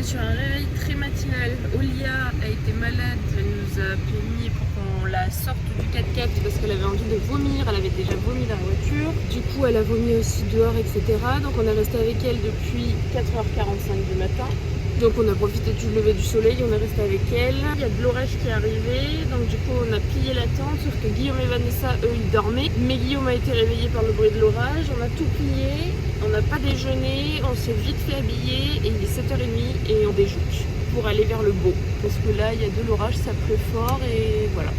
sur un réveil très matinal. Olia a été malade, elle nous a plaigné pour qu'on la sorte du 4x4 parce qu'elle avait envie de vomir, elle avait déjà vomi dans la voiture. Du coup, elle a vomi aussi dehors, etc. Donc on est resté avec elle depuis 4h45 du matin. Donc on a profité du lever du soleil, on est resté avec elle. Il y a de l'orage qui est arrivé, donc du coup on a plié la tente, sauf que Guillaume et Vanessa, eux, ils dormaient. Mais Guillaume a été réveillé par le bruit de l'orage, on a tout plié, on n'a pas déjeuné, on s'est vite fait habiller et il est 7h30 et on déjoute pour aller vers le beau. Parce que là, il y a de l'orage, ça pleut fort et voilà.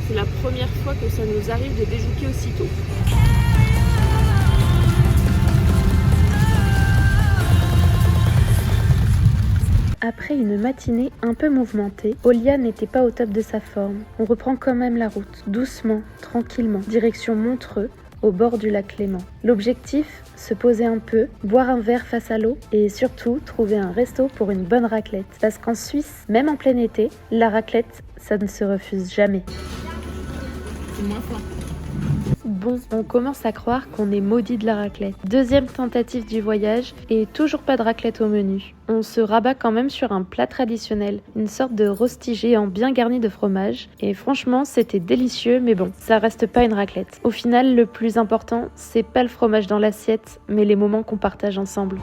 C'est la première fois que ça nous arrive de déjouquer aussitôt. Après une matinée un peu mouvementée, Olia n'était pas au top de sa forme. On reprend quand même la route, doucement, tranquillement, direction Montreux, au bord du lac Léman. L'objectif, se poser un peu, boire un verre face à l'eau et surtout trouver un resto pour une bonne raclette. Parce qu'en Suisse, même en plein été, la raclette, ça ne se refuse jamais. C'est moins fort. Bon, on commence à croire qu'on est maudit de la raclette. Deuxième tentative du voyage et toujours pas de raclette au menu. On se rabat quand même sur un plat traditionnel, une sorte de rosti géant bien garni de fromage. Et franchement, c'était délicieux, mais bon, ça reste pas une raclette. Au final, le plus important, c'est pas le fromage dans l'assiette, mais les moments qu'on partage ensemble.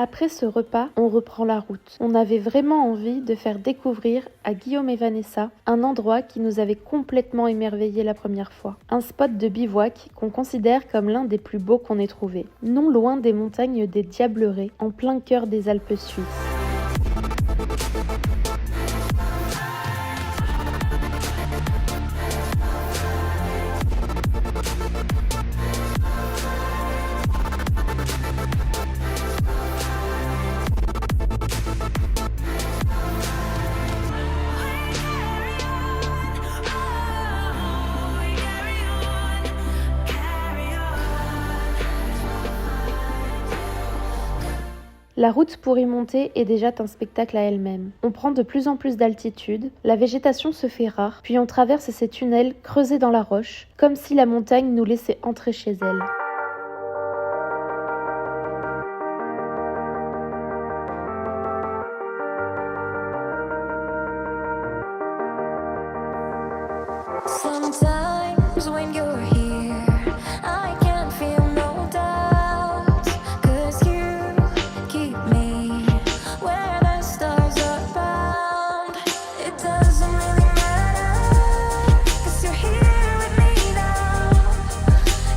Après ce repas, on reprend la route. On avait vraiment envie de faire découvrir à Guillaume et Vanessa un endroit qui nous avait complètement émerveillés la première fois. Un spot de bivouac qu'on considère comme l'un des plus beaux qu'on ait trouvé. Non loin des montagnes des Diablerets, en plein cœur des Alpes suisses. La route pour y monter est déjà un spectacle à elle-même. On prend de plus en plus d'altitude, la végétation se fait rare, puis on traverse ces tunnels creusés dans la roche, comme si la montagne nous laissait entrer chez elle. Sometimes when you're here, I can feel no doubt, 'cause you keep me where the stars are bound. It doesn't really matter, 'cause you're here with me now.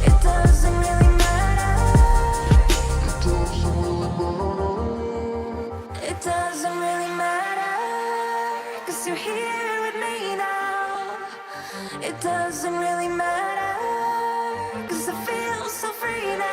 It doesn't really matter. It doesn't really matter, 'cause you're here with me now. It doesn't really matter, 'cause I feel so free now.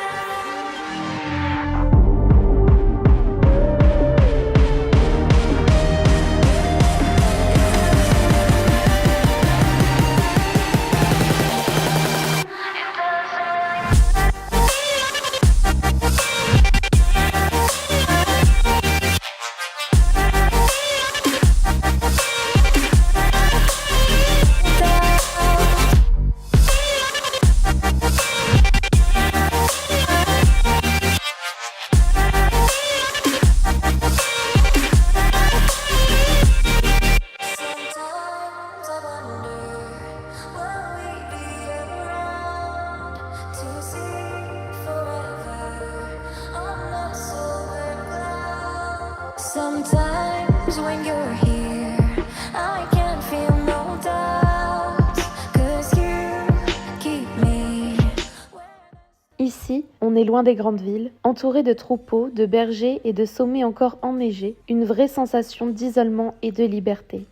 On est loin des grandes villes, entouré de troupeaux, de bergers et de sommets encore enneigés, une vraie sensation d'isolement et de liberté.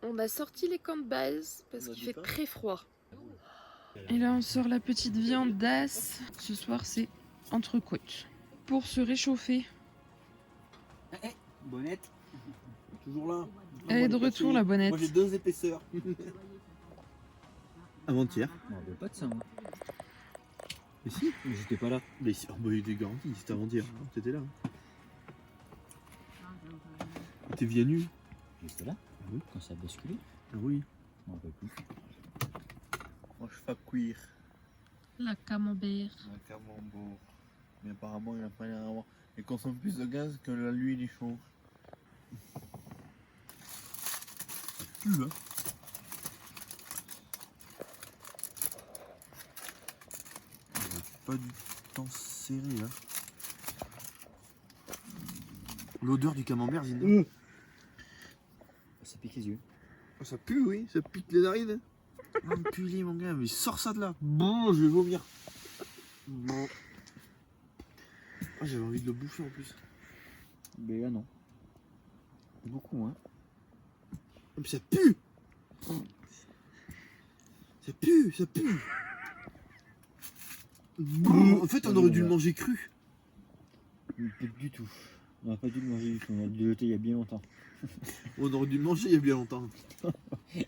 On a sorti les camps de base parce qu'il fait très froid. Et là on sort la petite viande d'as. Ce soir c'est entrecôte. Pour se réchauffer. Bonnette. Toujours là. Elle est de retour la bonnette. Moi j'ai 2 épaisseurs. Avant-hier. On avait pas de ça, moi. Mais si. Mais j'étais pas là. Mais si. Oh, bah, il était garanti, c'était avant-hier. T'étais là. T'es bien nu. J'étais là. Ah oui. Quand ça a basculé. Ah oui. Je m'en rappelle plus. Moi je fais cuire. La camembert. Un camembert. Mais apparemment il a pas l'air d'avoir. Il consomme plus de gaz que l'huile il chauffe. Ça pue hein. Pas du temps serré là. L'odeur du camembert, Zine. Ça pique les yeux. Oh, ça pue, oui, ça pique les narines. Non, pue mon gars, mais sors ça de là. Bon, je vais vomir. Bon. Ah, j'avais envie de le bouffer en plus. Mais là, non. Beaucoup, hein. Ah, mais ça pue. Ça pue, ça pue. Bon, en fait, on aurait dû le manger cru. Pas du tout. On n'a pas dû le manger du tout. On a dû le jeter il y a bien longtemps. On aurait dû le manger il y a bien longtemps.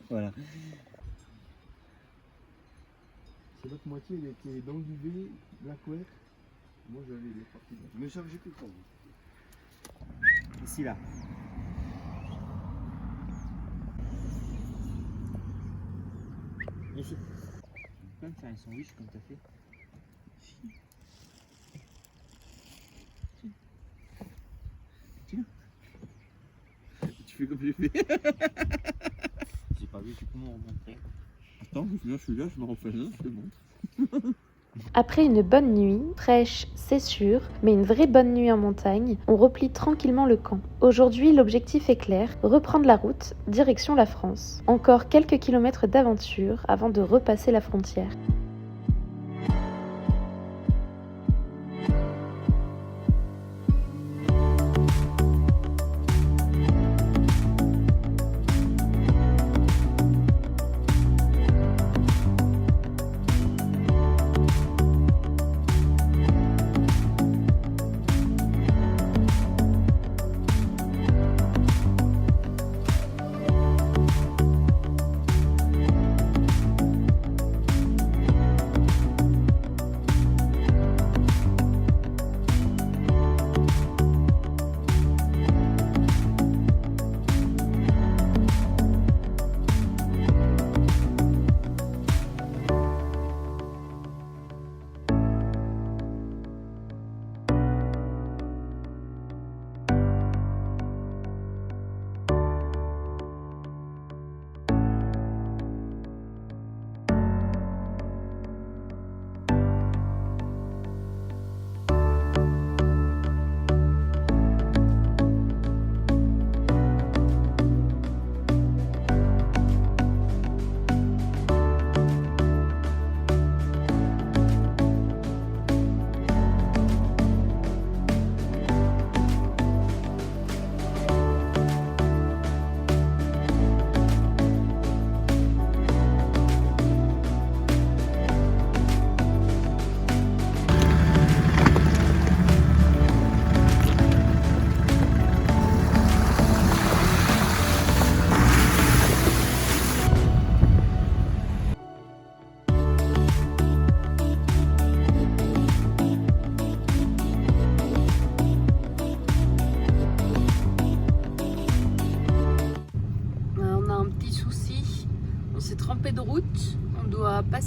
Voilà. C'est l'autre moitié, il était dans le duvet, la couette. Moi j'avais les parties. Mais ça, j'ai plus le temps. Ici, là. Ici. Tu peux me faire un sandwich comme t'as fait? Tu fais comme j'ai fait. J'ai pas vu, tu peux me remontrer. Attends, je suis là, je me refais un, je te montre. Après une bonne nuit, fraîche, c'est sûr, mais une vraie bonne nuit en montagne, on replie tranquillement le camp. Aujourd'hui, l'objectif est clair, reprendre la route, direction la France. Encore quelques kilomètres d'aventure avant de repasser la frontière.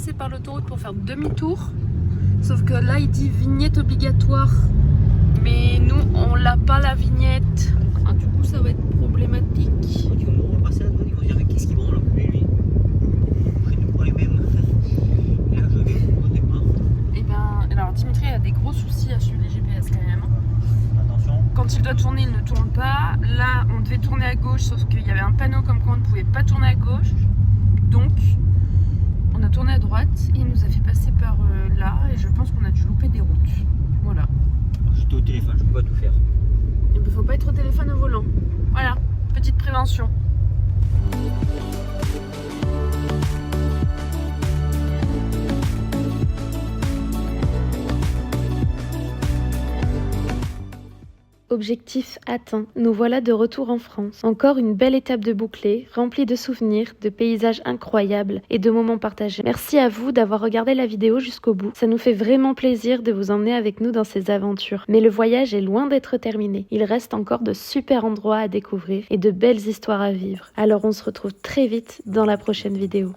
passer par l'autoroute pour faire demi-tour. Sauf que là, il dit vignette obligatoire. Mais nous, on l'a pas la vignette. Ah, du coup, ça va être problématique. Ils vont passer la douane, ils vont dire mais qu'est-ce qu'ils vont là, lui? Je ne crois les mêmes. Et là, je vais au départ. Et ben, alors Dimitri a des gros soucis à suivre les GPS quand même. Attention. Quand il doit tourner, il ne tourne pas. Là, on devait tourner à gauche, sauf qu'il y avait un panneau comme quoi on ne pouvait pas tourner à gauche. Donc, on a tourné à droite. Il nous a fait passer par là et je pense qu'on a dû louper des routes. Voilà. J'étais au téléphone, je peux pas tout faire. Il ne faut pas être au téléphone au volant. Voilà, petite prévention. Objectif atteint, nous voilà de retour en France. Encore une belle étape de bouclée, remplie de souvenirs, de paysages incroyables et de moments partagés. Merci à vous d'avoir regardé la vidéo jusqu'au bout. Ça nous fait vraiment plaisir de vous emmener avec nous dans ces aventures. Mais le voyage est loin d'être terminé. Il reste encore de super endroits à découvrir et de belles histoires à vivre. Alors on se retrouve très vite dans la prochaine vidéo.